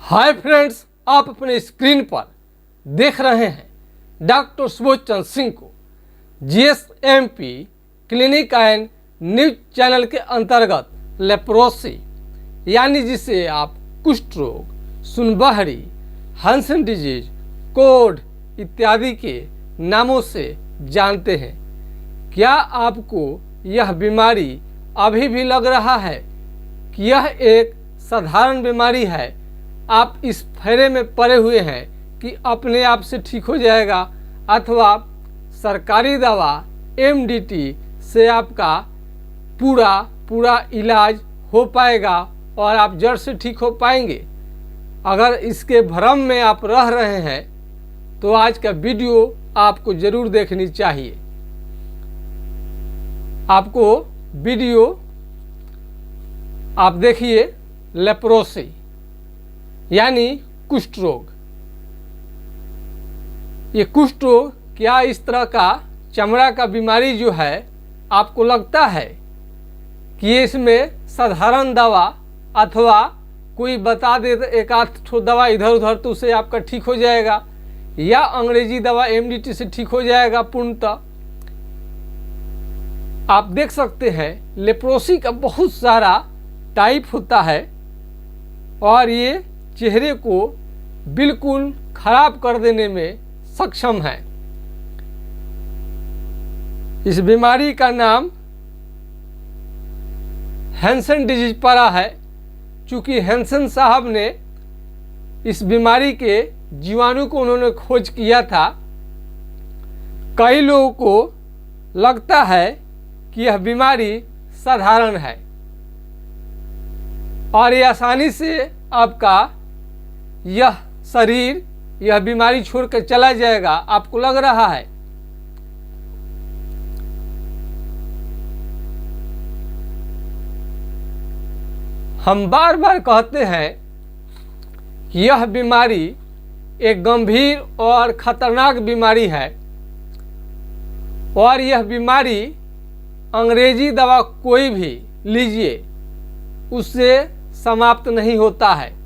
Hi friends, आप अपने screen पर देख रहे हैं डॉक्टर सुबोध चंद्र सिंह को जीएसएमपी क्लिनिक एंड न्यूज चैनल के अंतर्गत लेप्रोसी यानी जिसे आप कुष्ठ रोग, सुनबहरी, हंसन डिजीज, कोढ़ इत्यादि के नामों से जानते हैं। क्या आपको यह बीमारी अभी भी लग रहा है कि यह एक साधारण बीमारी है? आप इस फेरे में पड़े हुए हैं कि अपने आप से ठीक हो जाएगा अथवा सरकारी दवा एमडीटी से आपका पूरा इलाज हो पाएगा और आप जड़ से ठीक हो पाएंगे। अगर इसके भ्रम में आप रह रहे हैं तो आज का वीडियो आपको ज़रूर देखनी चाहिए। आपको वीडियो आप देखिए। लेप्रोसी यानी कुष्ठ रोग। ये कुष्ठ रोग क्या इस तरह का चमड़ा का बीमारी जो है आपको लगता है कि इसमें साधारण दवा अथवा कोई बता दे एक आध ठो दवा इधर उधर तो उससे आपका ठीक हो जाएगा या अंग्रेजी दवा एमडीटी से ठीक हो जाएगा पूर्णतः? आप देख सकते हैं लेप्रोसी का बहुत सारा टाइप होता है और ये चेहरे को बिल्कुल खराब कर देने में सक्षम है। इस बीमारी का नाम हैंसन डिजीज पड़ा है। चूँकि हैंसन साहब ने इस बीमारी के जीवाणु को उन्होंने खोज किया था। कई लोगों को लगता है कि यह बीमारी साधारण है और ये आसानी से आपका यह शरीर यह बीमारी छोड़कर चला जाएगा, आपको लग रहा है। हम बार बार कहते हैं कि यह बीमारी एक गंभीर और खतरनाक बीमारी है और यह बीमारी अंग्रेजी दवा कोई भी लीजिए उससे समाप्त नहीं होता है,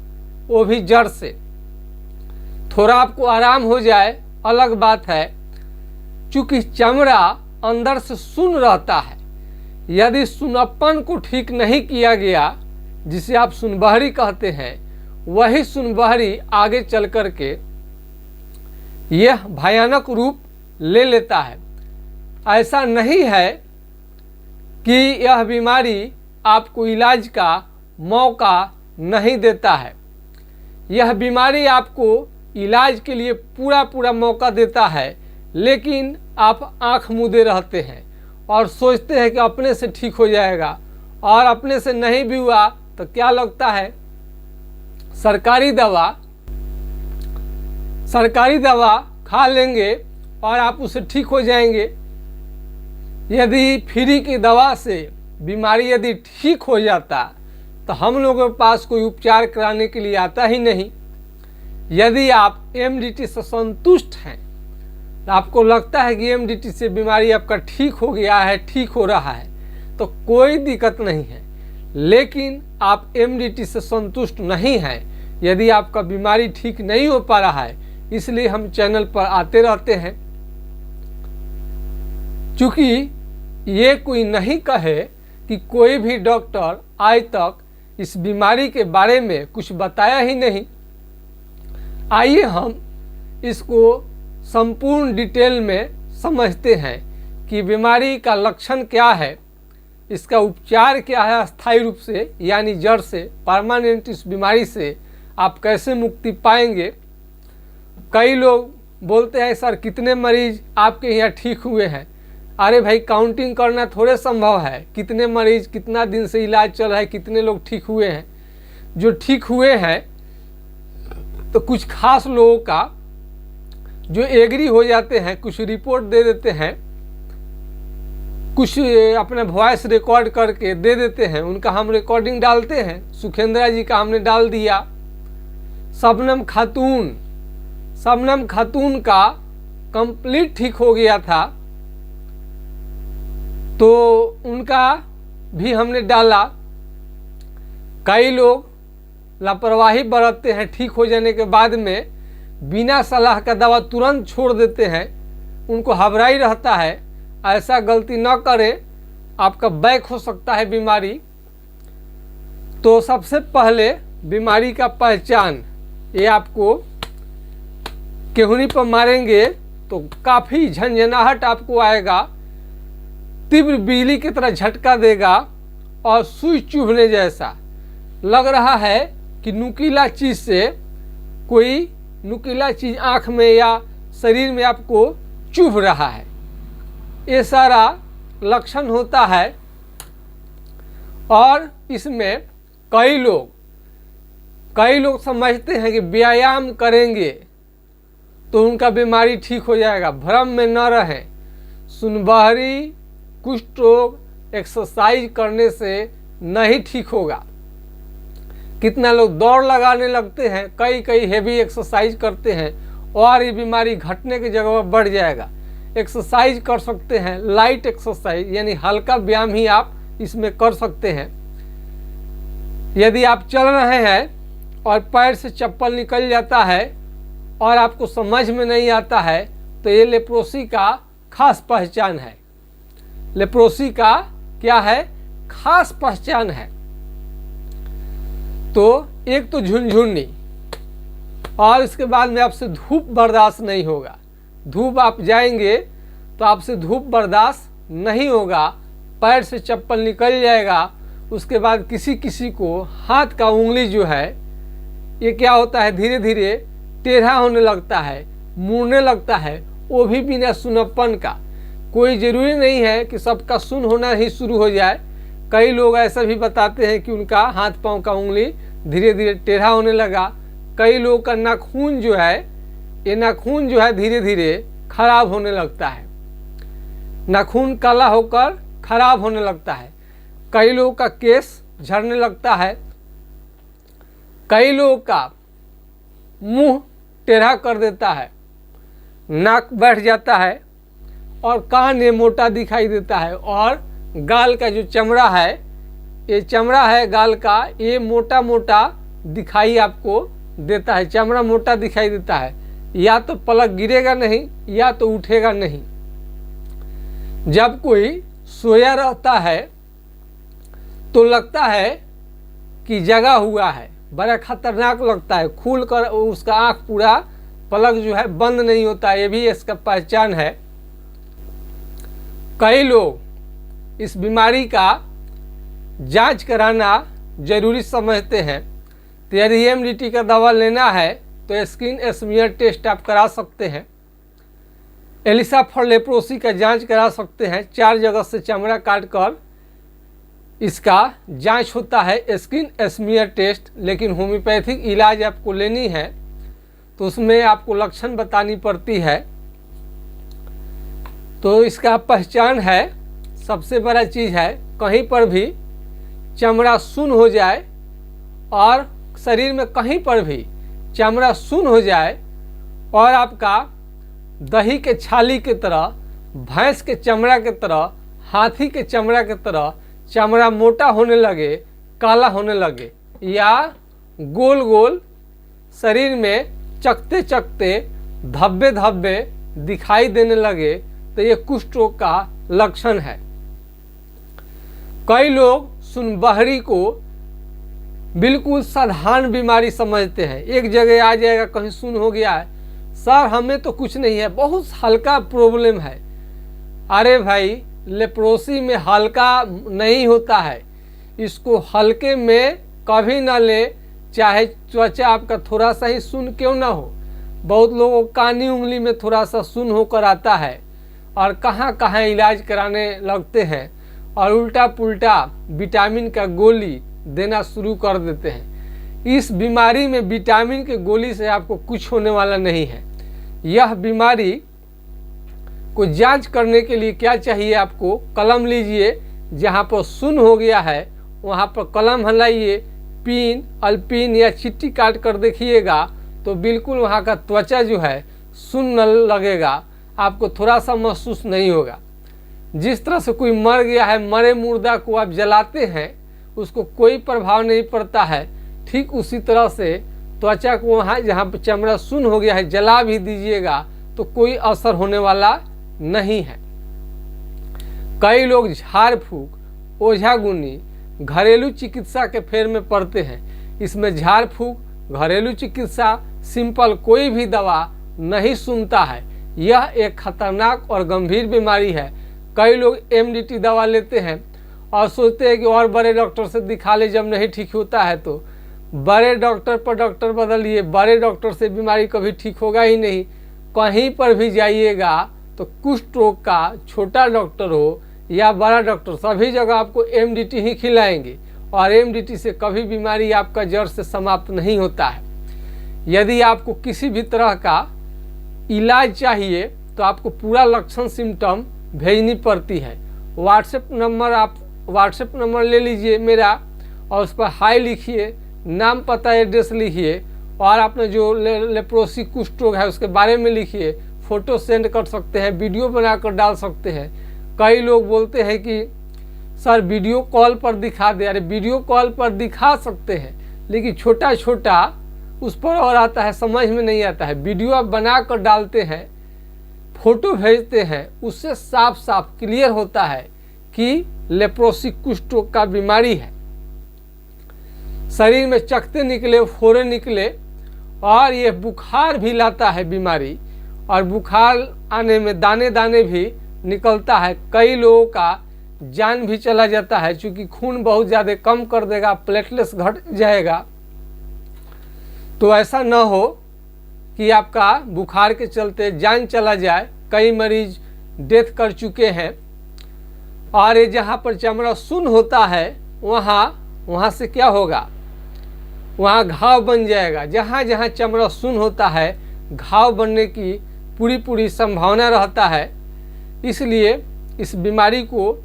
वो भी जड़ से। थोड़ा आपको आराम हो जाए अलग बात है। चूँकि चमड़ा अंदर से सुन्न रहता है, यदि सुन्नपन को ठीक नहीं किया गया जिसे आप सुनबहरी कहते हैं, वही सुनबहरी आगे चल कर के यह भयानक रूप ले लेता है। ऐसा नहीं है कि यह बीमारी आपको इलाज का मौका नहीं देता है। यह बीमारी आपको इलाज के लिए पूरा मौका देता है, लेकिन आप आंख मूंदे रहते हैं और सोचते हैं कि अपने से ठीक हो जाएगा और अपने से नहीं भी हुआ तो क्या लगता है सरकारी दवा खा लेंगे और आप उससे ठीक हो जाएंगे। यदि फ्री की दवा से बीमारी यदि ठीक हो जाता तो हम लोगों के पास कोई उपचार कराने के लिए आता ही नहीं। यदि आप एमडीटी से संतुष्ट हैं, आपको लगता है कि एमडीटी से बीमारी आपका ठीक हो गया है, ठीक हो रहा है, तो कोई दिक्कत नहीं है। लेकिन आप एमडीटी से संतुष्ट नहीं हैं, यदि आपका बीमारी ठीक नहीं हो पा रहा है, इसलिए हम चैनल पर आते रहते हैं। चूँकि ये कोई नहीं कहे कि कोई भी डॉक्टर आज तक इस बीमारी के बारे में कुछ बताया ही नहीं। आइए हम इसको संपूर्ण डिटेल में समझते हैं कि बीमारी का लक्षण क्या है, इसका उपचार क्या है अस्थायी रूप से यानी जड़ से, परमानेंट इस बीमारी से आप कैसे मुक्ति पाएंगे। कई लोग बोलते हैं सर कितने मरीज आपके यहाँ ठीक हुए हैं? अरे भाई, काउंटिंग करना थोड़े संभव है। कितने मरीज कितना दिन से इलाज चल रहा है, कितने लोग ठीक हुए हैं? जो ठीक हुए हैं तो कुछ खास लोगों का जो एग्री हो जाते हैं, कुछ रिपोर्ट दे देते हैं, कुछ अपना वॉइस रिकॉर्ड करके दे देते हैं, उनका हम रिकॉर्डिंग डालते हैं। सुखेंद्रा जी का हमने डाल दिया। शबनम खातून का कंप्लीट ठीक हो गया था तो उनका भी हमने डाला। कई लोग लापरवाही बरतते हैं, ठीक हो जाने के बाद में बिना सलाह का दवा तुरंत छोड़ देते हैं, उनको घबराई रहता है। ऐसा गलती न करें, आपका बैक हो सकता है बीमारी। तो सबसे पहले बीमारी का पहचान, ये आपको केहूनी पर मारेंगे तो काफ़ी झंझनाहट आपको आएगा, तीव्र बिजली की तरह झटका देगा और सुई चुभने जैसा लग रहा है कि नुकीला चीज़ से कोई नुकीला चीज़ आँख में या शरीर में आपको चुभ रहा है, ये सारा लक्षण होता है। और इसमें कई लोग समझते हैं कि व्यायाम करेंगे तो उनका बीमारी ठीक हो जाएगा। भ्रम में न रहें, सुनबहरी, कुष्ठ रोग एक्सरसाइज करने से नहीं ठीक होगा। कितना लोग दौड़ लगाने लगते हैं, कई हेवी एक्सरसाइज करते हैं और ये बीमारी घटने की जगह पर बढ़ जाएगा। एक्सरसाइज कर सकते हैं, लाइट एक्सरसाइज यानी हल्का व्यायाम ही आप इसमें कर सकते हैं। यदि आप चल रहे हैं और पैर से चप्पल निकल जाता है और आपको समझ में नहीं आता है तो ये लेप्रोसी का खास पहचान है। लेप्रोसी का क्या है? खास पहचान है। तो एक तो झुनझुनी, और इसके बाद में आपसे धूप बर्दाश्त नहीं होगा। धूप आप जाएंगे तो आपसे धूप बर्दाश्त नहीं होगा, पैर से चप्पल निकल जाएगा। उसके बाद किसी को हाथ का उंगली जो है ये क्या होता है, धीरे धीरे टेढ़ा होने लगता है, मुड़ने लगता है, वो भी बिना सुनप्पन का। कोई ज़रूरी नहीं है कि सबका सुन होना ही शुरू हो जाए। कई लोग ऐसा भी बताते हैं कि उनका हाथ पांव का उंगली धीरे धीरे टेढ़ा होने लगा। कई लोग का नाखून जो है, ये नाखून जो है धीरे धीरे खराब होने लगता है, नाखून काला होकर खराब होने लगता है। कई लोगों का केस झड़ने लगता है, कई लोगों का मुंह टेढ़ा कर देता है, नाक बैठ जाता है और कान ये मोटा दिखाई देता है। और गाल का जो चमड़ा है, ये चमड़ा है गाल का, ये मोटा मोटा दिखाई आपको देता है, चमड़ा मोटा दिखाई देता है। या तो पलक गिरेगा नहीं या तो उठेगा नहीं। जब कोई सोया रहता है तो लगता है कि जगा हुआ है, बड़ा खतरनाक लगता है, खुल कर उसका आँख पूरा पलक जो है बंद नहीं होता, ये भी इसका पहचान है। कई लोग इस बीमारी का जांच कराना जरूरी समझते हैं। तो यदि EMDT का दवा लेना है तो स्किन स्मीयर टेस्ट आप करा सकते हैं। एलिसा फॉर लेप्रोसी का जांच करा सकते हैं। 4 जगह से चमड़ा काट कर इसका जांच होता है, स्किन स्मीयर टेस्ट। लेकिन होम्योपैथिक इलाज आपको लेनी है तो उसमें आपको लक्षण बतानी पड़ती है। तो इसका पहचान है, सबसे बड़ा चीज़ है, कहीं पर भी चमड़ा सुन्न हो जाए और शरीर में कहीं पर भी चमड़ा सुन्न हो जाए और आपका दही के छाली की तरह, भैंस के चमड़ा की तरह, हाथी के चमड़ा की तरह चमड़ा मोटा होने लगे, काला होने लगे, या गोल गोल शरीर में चकते चकते धब्बे धब्बे दिखाई देने लगे, तो ये कुष्ठ रोग का लक्षण है। कई लोग सुनबहरी को बिल्कुल साधारण बीमारी समझते हैं। एक जगह आ जाएगा, कहीं सुन हो गया है, सर हमें तो कुछ नहीं है, बहुत हल्का प्रॉब्लम है। अरे भाई, लेप्रोसी में हल्का नहीं होता है, इसको हल्के में कभी ना ले, चाहे त्वचा आपका थोड़ा सा ही सुन क्यों ना हो। बहुत लोगों को कानी उंगली में थोड़ा सा सुन होकर आता है और कहाँ कहाँ इलाज कराने लगते हैं और उल्टा पुल्टा विटामिन का गोली देना शुरू कर देते हैं। इस बीमारी में विटामिन के गोली से आपको कुछ होने वाला नहीं है। यह बीमारी को जांच करने के लिए क्या चाहिए, आपको कलम लीजिए, जहाँ पर सुन्न हो गया है वहाँ पर कलम हिलाइए, पिन, अल्पिन या चिट्ठी काट कर देखिएगा तो बिल्कुल वहाँ का त्वचा जो है सुन्न लगेगा, आपको थोड़ा सा महसूस नहीं होगा। जिस तरह से कोई मर गया है, मरे मुर्दा को आप जलाते हैं, उसको कोई प्रभाव नहीं पड़ता है। ठीक उसी तरह से त्वचा को वहाँ जहाँ पर चमड़ा सुन्न हो गया है जला भी दीजिएगा तो कोई असर होने वाला नहीं है। कई लोग झाड़ फूक, ओझा गुनी, घरेलू चिकित्सा के फेर में पड़ते हैं। इसमें झाड़ फूक, घरेलू चिकित्सा, सिंपल कोई भी दवा नहीं सुनता है। यह एक खतरनाक और गंभीर बीमारी है। कई लोग एमडीटी दवा लेते हैं और सोचते हैं कि और बड़े डॉक्टर से दिखा ले, जब नहीं ठीक होता है तो बड़े डॉक्टर पर डॉक्टर बदलिए, बड़े डॉक्टर से बीमारी कभी ठीक होगा ही नहीं। कहीं पर भी जाइएगा तो कुष्ठ रोग का छोटा डॉक्टर हो या बड़ा डॉक्टर, सभी जगह आपको एमडीटी ही खिलाएंगे और एमडीटी से कभी बीमारी आपका जड़ से समाप्त नहीं होता है। यदि आपको किसी भी तरह का इलाज चाहिए तो आपको पूरा लक्षण सिम्टम भेजनी पड़ती है। व्हाट्सएप नंबर ले लीजिए मेरा और उस पर हाई लिखिए, नाम पता एड्रेस लिखिए और आपने जो लेप्रोसी कुष्ठ रोग है उसके बारे में लिखिए। फ़ोटो सेंड कर सकते हैं, वीडियो बनाकर डाल सकते हैं। कई लोग बोलते हैं कि सर वीडियो कॉल पर दिखा दे। अरे वीडियो कॉल पर दिखा सकते हैं लेकिन छोटा छोटा उस पर और आता है, समझ में नहीं आता है। वीडियो आप बना कर डालते हैं, फोटो भेजते हैं, उससे साफ साफ क्लियर होता है कि लेप्रोसी कुष्ठ रोग का बीमारी है। शरीर में चकते निकले, फोड़े निकले और ये बुखार भी लाता है बीमारी, और बुखार आने में दाने दाने भी निकलता है। कई लोगों का जान भी चला जाता है, क्योंकि खून बहुत ज़्यादा कम कर देगा, प्लेटलेट्स घट जाएगा। तो ऐसा न हो कि आपका बुखार के चलते जान चला जाए। कई मरीज डेथ कर चुके हैं। और ये जहाँ पर चमड़ा सुन्न होता है वहाँ से क्या होगा, वहाँ घाव बन जाएगा। जहाँ जहाँ चमड़ा सुन्न होता है घाव बनने की पूरी संभावना रहता है। इसलिए इस बीमारी को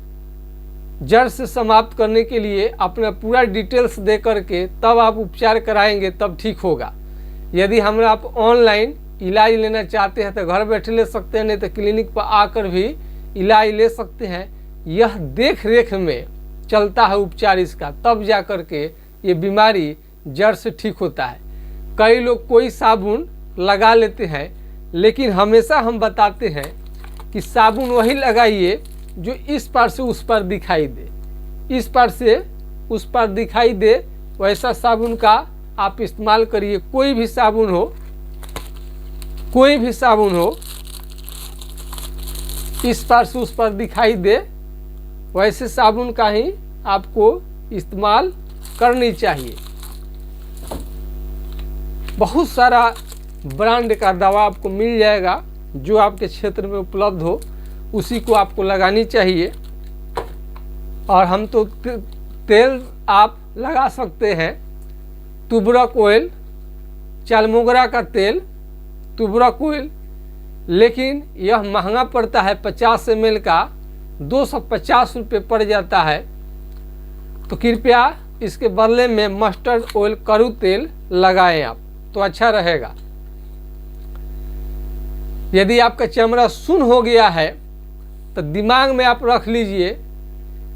जड़ से समाप्त करने के लिए अपना पूरा डिटेल्स दे करके तब आप उपचार कराएंगे, तब ठीक होगा। यदि आप ऑनलाइन इलाज लेना चाहते हैं तो घर बैठे ले सकते हैं, नहीं तो क्लिनिक पर आकर भी इलाज ले सकते हैं। यह देख रेख में चलता है उपचार इसका, तब जा कर के ये बीमारी जड़ से ठीक होता है। कई लोग कोई साबुन लगा लेते हैं, लेकिन हमेशा हम बताते हैं कि साबुन वही लगाइए जो इस पार से उस पार दिखाई दे, इस पार से उस पार दिखाई दे, वैसा साबुन का आप इस्तेमाल करिए। कोई भी साबुन हो इस पार से उस पार दिखाई दे, वैसे साबुन का ही आपको इस्तेमाल करनी चाहिए। बहुत सारा ब्रांड का दवा आपको मिल जाएगा, जो आपके क्षेत्र में उपलब्ध हो उसी को आपको लगानी चाहिए। और हम तो तेल आप लगा सकते हैं, तुबरक ऑयल, चालमोगरा का तेल, तुबरक ऑयल, लेकिन यह महंगा पड़ता है। 50 ml का 250 रुपये पड़ जाता है। तो कृपया इसके बदले में मस्टर्ड ऑयल, करू तेल लगाएं आप, तो अच्छा रहेगा। यदि आपका चमड़ा सुन्न हो गया है तो दिमाग में आप रख लीजिए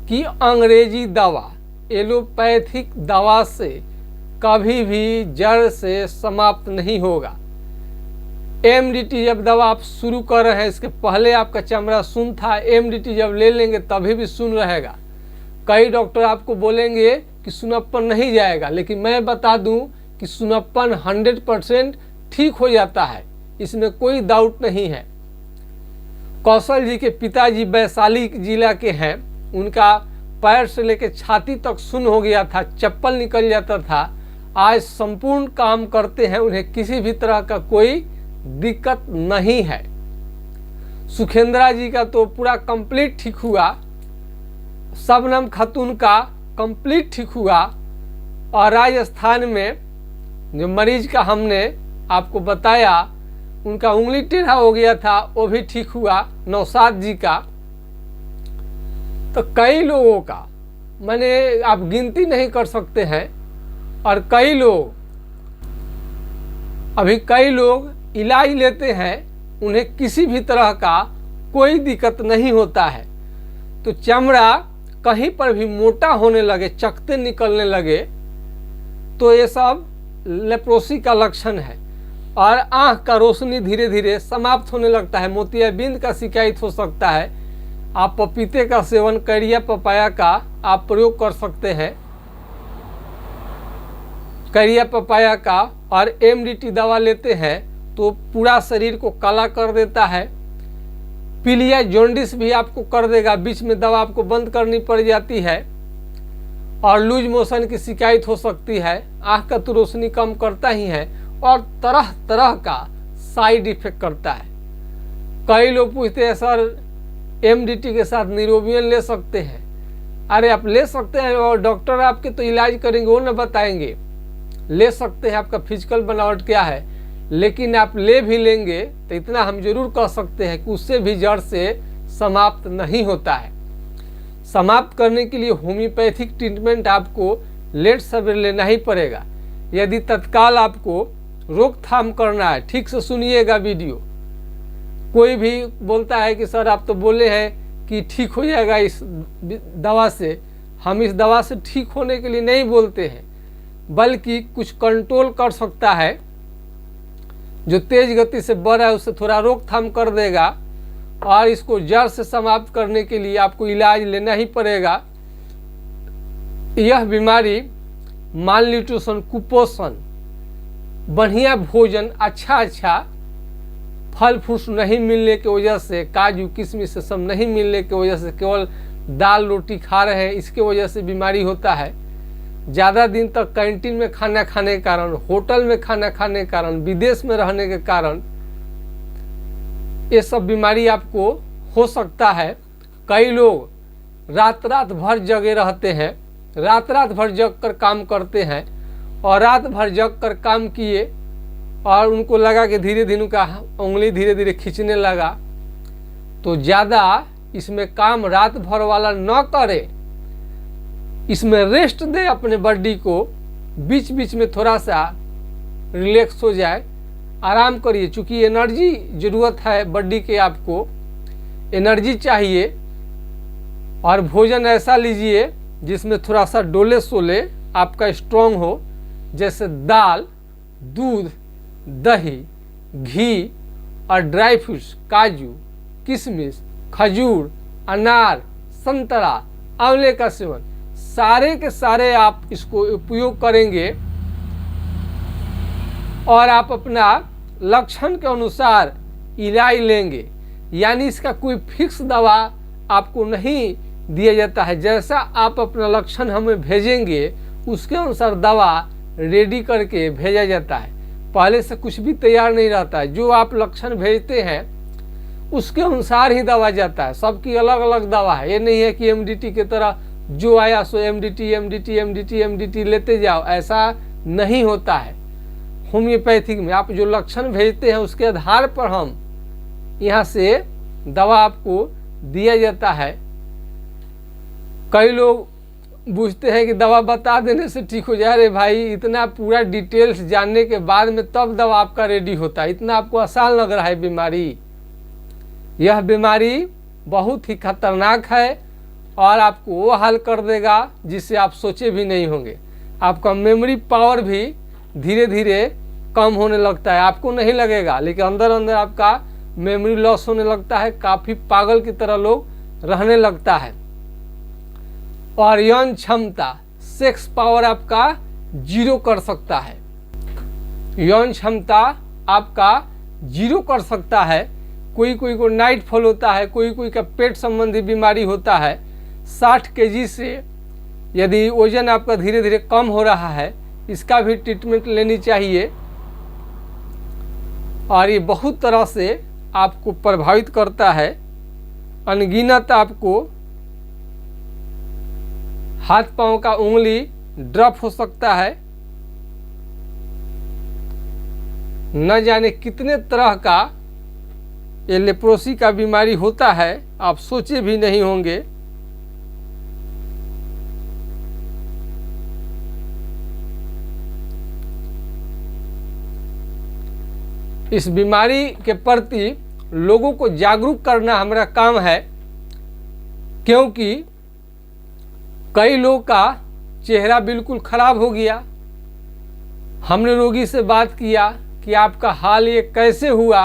कि अंग्रेजी दवा, एलोपैथिक दवा से कभी भी जड़ से समाप्त नहीं होगा। एमडीटी जब दवा आप शुरू कर रहे हैं, इसके पहले आपका चमड़ा सुन्न था, एमडीटी जब ले लेंगे तभी भी सुन्न रहेगा। कई डॉक्टर आपको बोलेंगे कि सुन्नपन नहीं जाएगा, लेकिन मैं बता दूं कि सुन्नपन 100% ठीक हो जाता है, इसमें कोई डाउट नहीं है। कौशल जी के पिताजी वैशाली जिला के हैं, उनका पैर से लेकर छाती तक सुन्न हो गया था, चप्पल निकल जाता था। आज संपूर्ण काम करते हैं, उन्हें किसी भी तरह का कोई दिक्कत नहीं है। सुखेंद्रा जी का तो पूरा कंप्लीट ठीक हुआ, शबनम खातून का कंप्लीट ठीक हुआ, और राजस्थान में जो मरीज का हमने आपको बताया उनका उंगली टेढ़ा हो गया था, वो भी ठीक हुआ, नौशाद जी का। तो कई लोगों का मैंने आप गिनती नहीं कर सकते हैं। और कई लोग इलाज लेते हैं, उन्हें किसी भी तरह का कोई दिक्कत नहीं होता है। तो चमड़ा कहीं पर भी मोटा होने लगे, चकते निकलने लगे, तो ये सब लेप्रोसी का लक्षण है। और आँख का रोशनी धीरे धीरे समाप्त होने लगता है। मोतियाबिंद का शिकायत हो सकता है। आप पपीते का सेवन, करिया पपाया का आप प्रयोग कर सकते हैं, करिया पपाया का, और एमडीटी दवा लेते हैं तो पूरा शरीर को काला कर देता है। पीलिया जॉन्डिस भी आपको कर देगा, बीच में दवा आपको बंद करनी पड़ जाती है। और लूज मोशन की शिकायत हो सकती है। आँख का तो रोशनी कम करता ही है और तरह तरह का साइड इफेक्ट करता है। कई लोग पूछते हैं सर एमडीटी के साथ निरोबियन ले सकते हैं? अरे आप ले सकते हैं और डॉक्टर आपके तो इलाज करेंगे, वो न बताएंगे। ले सकते हैं, आपका फिजिकल बनावट क्या है, लेकिन आप ले भी लेंगे तो इतना हम जरूर कह सकते हैं कि उससे भी जड़ से समाप्त नहीं होता है। समाप्त करने के लिए होम्योपैथिक ट्रीटमेंट आपको लेट सवेर लेना ही पड़ेगा। यदि तत्काल आपको रोकथाम करना है, ठीक से सुनिएगा वीडियो। कोई भी बोलता है कि सर आप तो बोले हैं कि ठीक हो जाएगा इस दवा से, हम इस दवा से ठीक होने के लिए नहीं बोलते हैं, बल्कि कुछ कंट्रोल कर सकता है। जो तेज गति से बढ़ रहा है उससे थोड़ा रोकथाम कर देगा, और इसको जड़ से समाप्त करने के लिए आपको इलाज लेना ही पड़ेगा। यह बीमारी माल न्यूट्रिशन, कुपोषण, बढ़िया भोजन, अच्छा फल फ्रूट नहीं मिलने की वजह से, काजू किशमिश सब नहीं मिलने की वजह से, केवल दाल रोटी खा रहे हैं, इसके वजह से बीमारी होता है। ज़्यादा दिन तक कैंटीन में खाना खाने के कारण, होटल में खाना खाने के कारण, विदेश में रहने के कारण ये सब बीमारी आपको हो सकता है। कई लोग रात भर जगे रहते हैं, रात भर जग कर काम करते हैं, और रात भर जग कर काम किए और उनको लगा कि धीरे धीरे उनका उंगली धीरे धीरे खींचने लगा। तो ज़्यादा इसमें काम रात भर वाला न करे, इसमें रेस्ट दे अपने बॉडी को, बीच बीच में थोड़ा सा रिलैक्स हो जाए, आराम करिए। चूँकि एनर्जी ज़रूरत है बॉडी के, आपको एनर्जी चाहिए। और भोजन ऐसा लीजिए जिसमें थोड़ा सा डोले सोले आपका स्ट्रॉन्ग हो, जैसे दाल, दूध, दही, घी और ड्राई फ्रूट्स, काजू, किशमिश, खजूर, अनार, संतरा, आंवले का सेवन, सारे के सारे आप इसको उपयोग करेंगे और आप अपना लक्षण के अनुसार इलाज लेंगे। यानी इसका कोई फिक्स दवा आपको नहीं दिया जाता है। जैसा आप अपना लक्षण हमें भेजेंगे उसके अनुसार दवा रेडी करके भेजा जाता है। पहले से कुछ भी तैयार नहीं रहता है। जो आप लक्षण भेजते हैं उसके अनुसार ही दवा जाता है। सबकी अलग अलग दवा है। ये नहीं है कि एमडीटी की तरह जो आया सो एमडीटी लेते जाओ, ऐसा नहीं होता है। होम्योपैथिक में आप जो लक्षण भेजते हैं उसके आधार पर हम यहाँ से दवा आपको दिया जाता है। कई लोग पूछते हैं कि दवा बता देने से ठीक हो जाए। अरे भाई, इतना पूरा डिटेल्स जानने के बाद में तब दवा आपका रेडी होता है। इतना आपको आसान लग रहा है बीमारी। यह बीमारी बहुत ही खतरनाक है और आपको वो हाल कर देगा जिससे आप सोचे भी नहीं होंगे। आपका मेमोरी पावर भी धीरे धीरे कम होने लगता है। आपको नहीं लगेगा, लेकिन अंदर अंदर आपका मेमोरी लॉस होने लगता है। काफ़ी पागल की तरह लोग रहने लगता है। और यौन क्षमता, सेक्स पावर आपका 0 कर सकता है। यौन क्षमता आपका 0 कर सकता है। कोई कोई को नाइट फॉल होता है, कोई का पेट संबंधी बीमारी होता है। 60 केजी से यदि वजन आपका धीरे धीरे कम हो रहा है, इसका भी ट्रीटमेंट लेनी चाहिए। और ये बहुत तरह से आपको प्रभावित करता है। अनगिनत आपको हाथ पांव का उंगली ड्रॉप हो सकता है। न जाने कितने तरह का ये लेप्रोसी का बीमारी होता है, आप सोचे भी नहीं होंगे। इस बीमारी के प्रति लोगों को जागरूक करना हमारा काम है, क्योंकि कई लोग का चेहरा बिल्कुल खराब हो गया, हमने रोगी से बात किया कि आपका हाल ये कैसे हुआ,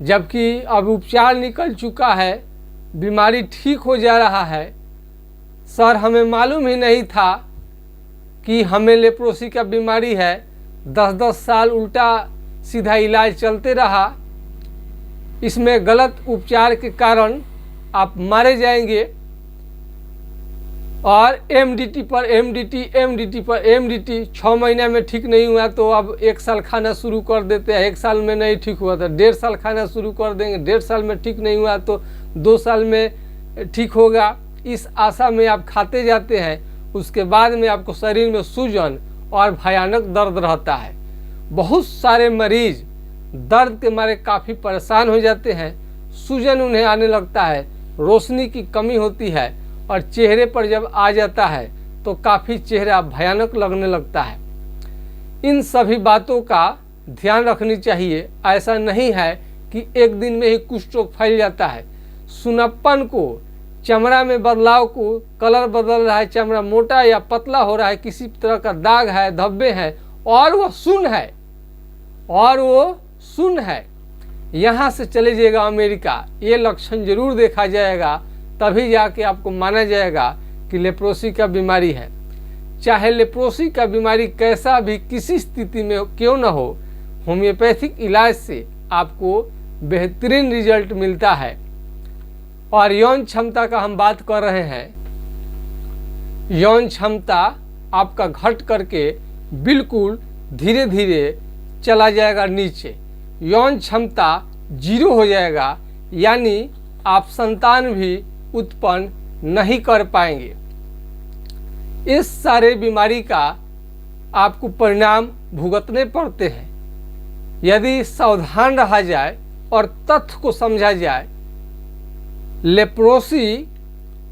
जबकि अब उपचार निकल चुका है, बीमारी ठीक हो जा रहा है। सर, हमें मालूम ही नहीं था कि हमें लेप्रोसी का बीमारी है। 10-10 साल उल्टा सीधा इलाज चलते रहा। इसमें गलत उपचार के कारण आप मारे जाएंगे। और एमडीटी पर एमडीटी, एमडीटी पर एमडीटी, 6 महीने में ठीक नहीं हुआ तो अब 1 साल खाना शुरू कर देते हैं। 1 साल में नहीं ठीक हुआ तो 1.5 साल खाना शुरू कर देंगे। 1.5 साल में ठीक नहीं हुआ तो 2 साल में ठीक होगा। इस आशा में आप खाते जाते हैं। उसके बाद में आपको शरीर में सूजन और भयानक दर्द रहता है। बहुत सारे मरीज दर्द के मारे काफ़ी परेशान हो जाते हैं। सूजन उन्हें आने लगता है, रोशनी की कमी होती है और चेहरे पर जब आ जाता है तो काफ़ी चेहरा भयानक लगने लगता है। इन सभी बातों का ध्यान रखनी चाहिए। ऐसा नहीं है कि एक दिन में ही कुष्ठ रोग फैल जाता है। सुनप्पन को, चमड़ा में बदलाव को, कलर बदल रहा है, चमड़ा मोटा या पतला हो रहा है, किसी तरह का दाग है, धब्बे हैं और वो सुन्न है, यहाँ से चले जाएगा अमेरिका। ये लक्षण जरूर देखा जाएगा, तभी जाके आपको माना जाएगा कि लेप्रोसी का बीमारी है। चाहे लेप्रोसी का बीमारी कैसा भी किसी स्थिति में क्यों न हो, होम्योपैथिक इलाज से आपको बेहतरीन रिजल्ट मिलता है। और यौन क्षमता का हम बात कर रहे हैं। यौन क्षमता आपका घट करके बिल्कुल धीरे धीरे चला जाएगा नीचे। यौन क्षमता 0 हो जाएगा, यानी आप संतान भी उत्पन्न नहीं कर पाएंगे। इस सारे बीमारी का आपको परिणाम भुगतने पड़ते हैं। यदि सावधान रहा जाए और तथ्य को समझा जाए, लेप्रोसी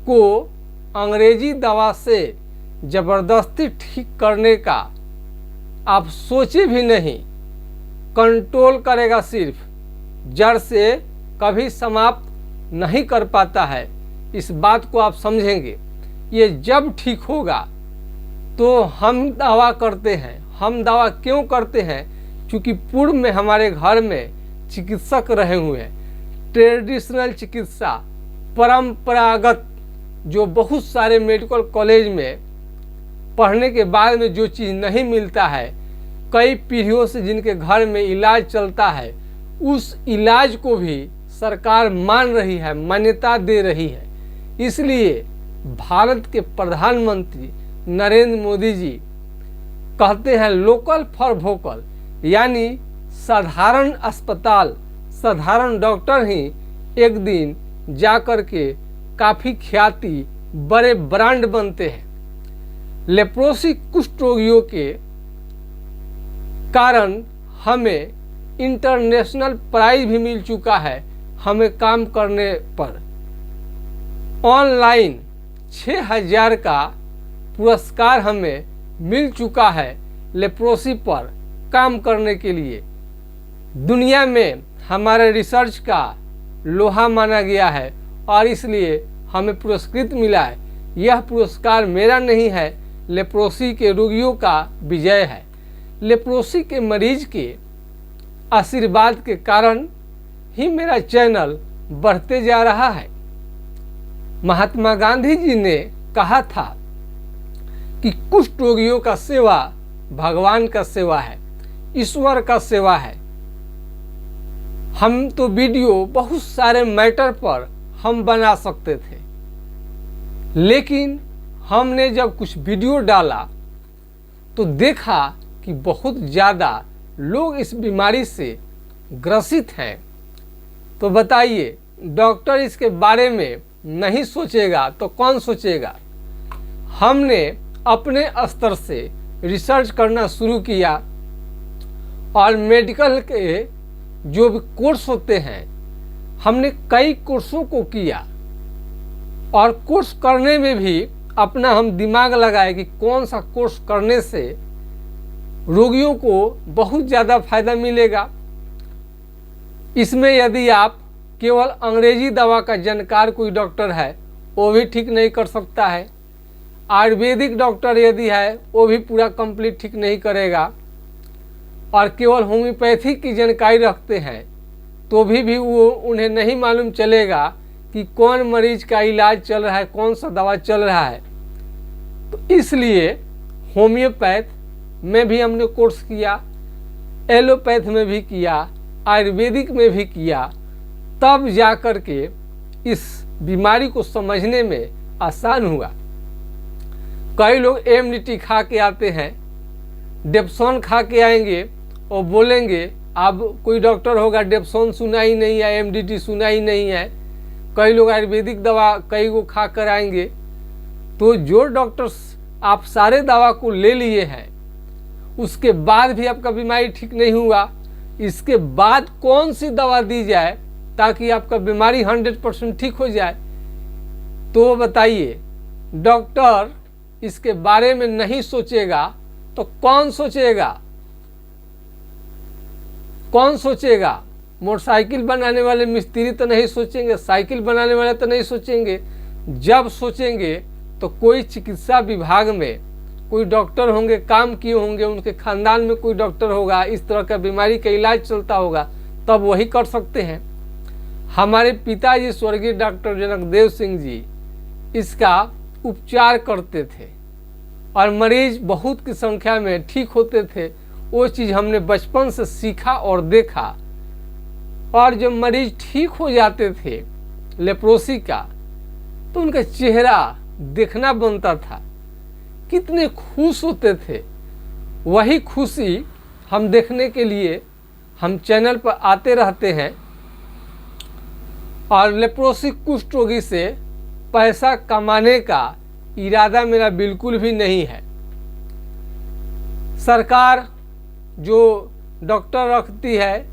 को अंग्रेजी दवा से ज़बरदस्ती ठीक करने का आप सोचे भी नहीं। कंट्रोल करेगा, सिर्फ जड़ से कभी समाप्त नहीं कर पाता है। इस बात को आप समझेंगे। ये जब ठीक होगा तो हम दावा करते हैं। हम दावा क्यों करते हैं? क्योंकि पूर्व में हमारे घर में चिकित्सक रहे हुए हैं। ट्रेडिशनल चिकित्सा, परंपरागत, जो बहुत सारे मेडिकल कॉलेज में पढ़ने के बाद में जो चीज़ नहीं मिलता है, कई पीढ़ियों से जिनके घर में इलाज चलता है, उस इलाज को भी सरकार मान रही है, मान्यता दे रही है। इसलिए भारत के प्रधानमंत्री नरेंद्र मोदी जी कहते हैं लोकल फॉर वोकल, यानी साधारण अस्पताल, साधारण डॉक्टर ही एक दिन जाकर के काफ़ी ख्याति, बड़े ब्रांड बनते हैं। लेप्रोसी कुष्ठ रोगियों के कारण हमें इंटरनेशनल प्राइज भी मिल चुका है। हमें काम करने पर ऑनलाइन 6000 का पुरस्कार हमें मिल चुका है लेप्रोसी पर काम करने के लिए। दुनिया में हमारे रिसर्च का लोहा माना गया है और इसलिए हमें पुरस्कृत मिला है। यह पुरस्कार मेरा नहीं है, लेप्रोसी के रोगियों का विजय है। लेप्रोसी के मरीज के आशीर्वाद के कारण ही मेरा चैनल बढ़ते जा रहा है। महात्मा गांधी जी ने कहा था कि कुष्ठ रोगियों का सेवा भगवान का सेवा है, ईश्वर का सेवा है। हम तो वीडियो बहुत सारे मैटर पर हम बना सकते थे, लेकिन हमने जब कुछ वीडियो डाला तो देखा कि बहुत ज़्यादा लोग इस बीमारी से ग्रसित हैं। तो बताइए, डॉक्टर इसके बारे में नहीं सोचेगा तो कौन सोचेगा? हमने अपने स्तर से रिसर्च करना शुरू किया और मेडिकल के जो भी कोर्स होते हैं, हमने कई कोर्सों को किया और कोर्स करने में भी अपना हम दिमाग लगाए कि कौन सा कोर्स करने से रोगियों को बहुत ज़्यादा फायदा मिलेगा। इसमें यदि आप केवल अंग्रेजी दवा का जानकार कोई डॉक्टर है, वो भी ठीक नहीं कर सकता है। आयुर्वेदिक डॉक्टर यदि है वो भी पूरा कंप्लीट ठीक नहीं करेगा, और केवल होम्योपैथिक की जानकारी रखते हैं तो भी वो उन्हें नहीं मालूम चलेगा कि कौन मरीज का इलाज चल रहा है, कौन सा दवा चल रहा है। तो इसलिए होम्योपैथ में भी हमने कोर्स किया, एलोपैथ में भी किया, आयुर्वेदिक में भी किया, तब जा कर के इस बीमारी को समझने में आसान हुआ। कई लोग एमडीटी खा के आते हैं, डेप्सोन खा के आएंगे और बोलेंगे, अब कोई डॉक्टर होगा डेप्सोन सुना ही नहीं है, एमडीटी सुना ही नहीं है। कई लोग आयुर्वेदिक दवा कई को खा कर आएंगे। तो जो डॉक्टर्स आप सारे दवा को ले लिए हैं, उसके बाद भी आपका बीमारी ठीक नहीं हुआ, इसके बाद कौन सी दवा दी जाए ताकि आपका बीमारी 100% ठीक हो जाए, तो बताइए। डॉक्टर इसके बारे में नहीं सोचेगा तो कौन सोचेगा? कौन सोचेगा? मोटरसाइकिल बनाने वाले मिस्त्री तो नहीं सोचेंगे, साइकिल बनाने वाले तो नहीं सोचेंगे। जब सोचेंगे तो कोई चिकित्सा विभाग में कोई डॉक्टर होंगे, काम किए होंगे, उनके खानदान में कोई डॉक्टर होगा, इस तरह का बीमारी का इलाज चलता होगा, तब वही कर सकते हैं। हमारे पिताजी स्वर्गीय डॉक्टर जनकदेव सिंह जी इसका उपचार करते थे और मरीज बहुत की संख्या में ठीक होते थे। वो चीज़ हमने बचपन से सीखा और देखा। और जब मरीज ठीक हो जाते थे लेप्रोसी का, तो उनका चेहरा देखना बनता था, कितने खुश होते थे। वही खुशी हम देखने के लिए हम चैनल पर आते रहते हैं। और लेप्रोसी कुष्ठ रोगी से पैसा कमाने का इरादा मेरा बिल्कुल भी नहीं है। सरकार जो डॉक्टर रखती है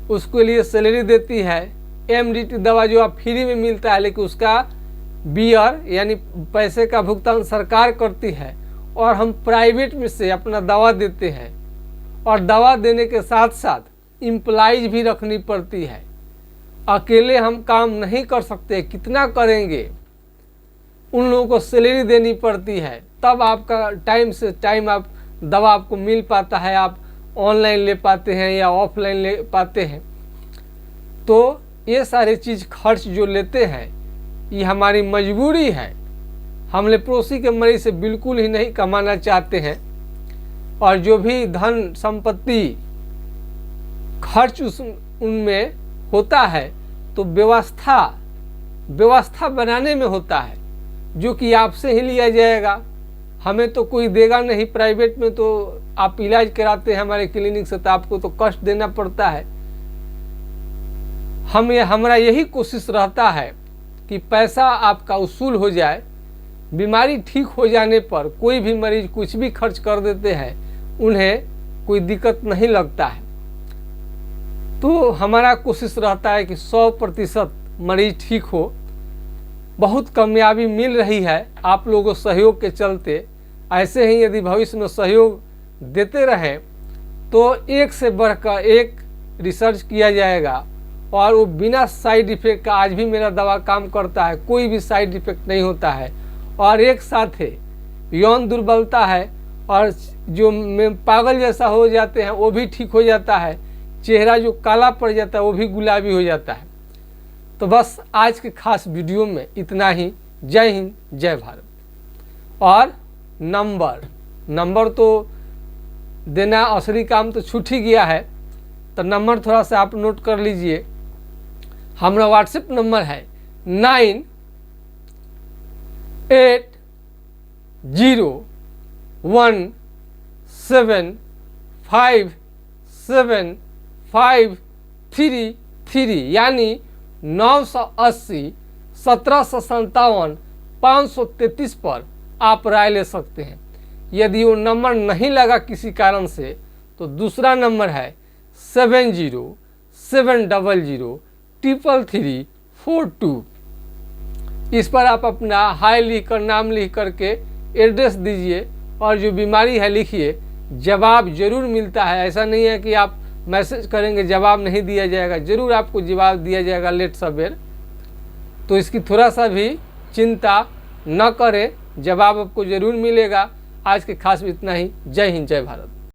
उसके लिए सैलरी देती है, एमडीटी दवा जो आप फ्री में मिलता है, लेकिन उसका बियर यानी पैसे का भुगतान सरकार करती है, और हम प्राइवेट में से अपना दवा देते हैं। और दवा देने के साथ साथ एम्प्लॉइज भी रखनी पड़ती है। अकेले हम काम नहीं कर सकते, कितना करेंगे? उन लोगों को सैलरी देनी पड़ती है, तब आपका टाइम से टाइम आप दवा आपको मिल पाता है, आप ऑनलाइन ले पाते हैं या ऑफलाइन ले पाते हैं। तो ये सारे चीज़ खर्च जो लेते हैं ये हमारी मजबूरी है। हम लेप्रोसी के मरीज से बिल्कुल ही नहीं कमाना चाहते हैं। और जो भी धन संपत्ति खर्च उनमें होता है तो व्यवस्था बनाने में होता है, जो कि आपसे ही लिया जाएगा। हमें तो कोई देगा नहीं। प्राइवेट में तो आप इलाज कराते हैं हमारे क्लिनिक से, तो आपको तो कष्ट देना पड़ता है। हमारा यही कोशिश रहता है कि पैसा आपका वसूल हो जाए। बीमारी ठीक हो जाने पर कोई भी मरीज कुछ भी खर्च कर देते हैं, उन्हें कोई दिक्कत नहीं लगता है। तो हमारा कोशिश रहता है कि 100% मरीज ठीक हो। बहुत कामयाबी मिल रही है आप लोगों सहयोग के चलते। ऐसे ही यदि भविष्य में सहयोग देते रहें तो एक से बढ़कर एक रिसर्च किया जाएगा, और वो बिना साइड इफ़ेक्ट का आज भी मेरा दवा काम करता है, कोई भी साइड इफ़ेक्ट नहीं होता है। और एक साथ है यौन दुर्बलता है, और जो पागल जैसा हो जाते हैं वो भी ठीक हो जाता है। चेहरा जो काला पड़ जाता है वो भी गुलाबी हो जाता है। तो बस आज के खास वीडियो में इतना ही। जय हिंद, जय भारत। और नंबर तो देना असली काम तो छूट ही गया है, तो नंबर थोड़ा सा आप नोट कर लीजिए। हमारा व्हाट्सएप नंबर है 9880175753 यानी 980 1757 533 पर आप राय ले सकते हैं। यदि वो नंबर नहीं लगा किसी कारण से, तो दूसरा नंबर है 7070333342। इस पर आप अपना हाय लिख कर, नाम लिख करके एड्रेस दीजिए, और जो बीमारी है लिखिए। जवाब जरूर मिलता है। ऐसा नहीं है कि आप मैसेज करेंगे जवाब नहीं दिया जाएगा, जरूर आपको जवाब दिया जाएगा लेट सवेर। तो इसकी थोड़ा सा भी चिंता न करें। जवाब आपको ज़रूर मिलेगा। आज के खास में इतना ही। जय हिंद, जय भारत।